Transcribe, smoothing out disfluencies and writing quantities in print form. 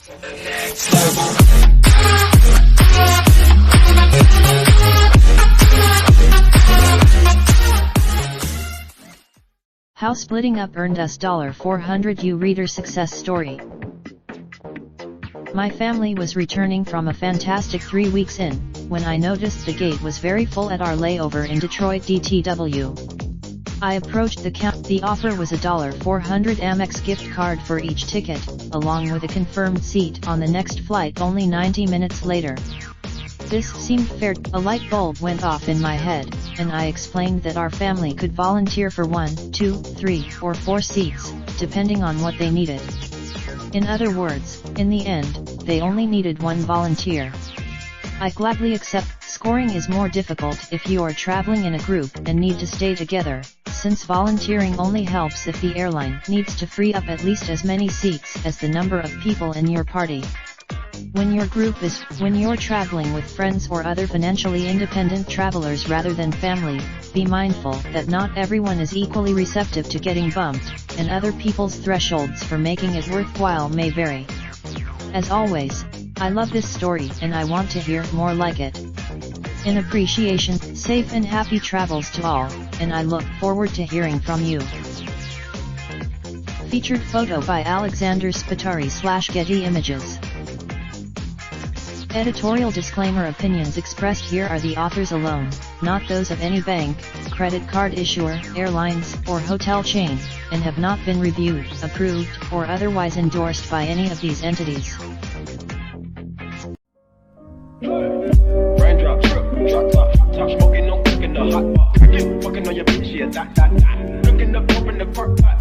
How splitting up earned us $400 reader success story. My family was returning from a fantastic 3 weeks in, when I noticed the gate was very full at our layover in Detroit DTW. I approached the count. The offer was a $400 Amex gift card for each ticket, along with a confirmed seat on the next flight only 90 minutes later. This seemed fair. A light bulb went off in my head, and I explained that our family could volunteer for 1, 2, 3, or 4 seats, depending on what they needed. In other words, in the end, they only needed 1 volunteer. I gladly accept. Scoring is more difficult if you are traveling in a group and need to stay together, since volunteering only helps if the airline needs to free up at least as many seats as the number of people in your party. When you're traveling with friends or other financially independent travelers rather than family, be mindful that not everyone is equally receptive to getting bumped, and other people's thresholds for making it worthwhile may vary. As always, I love this story and I want to hear more like it. In appreciation, safe and happy travels to all, and I look forward to hearing from you. Featured photo by Alexander Spiteri/Getty Images. Editorial disclaimer: opinions expressed here are the authors alone, not those of any bank, credit card issuer, airlines, or hotel chain, and have not been reviewed, approved, or otherwise endorsed by any of these entities. Raindrop, drop top smoking, no cooking the hot pot. Fucking on your bitch, yeah, that. Looking up, open the park pot.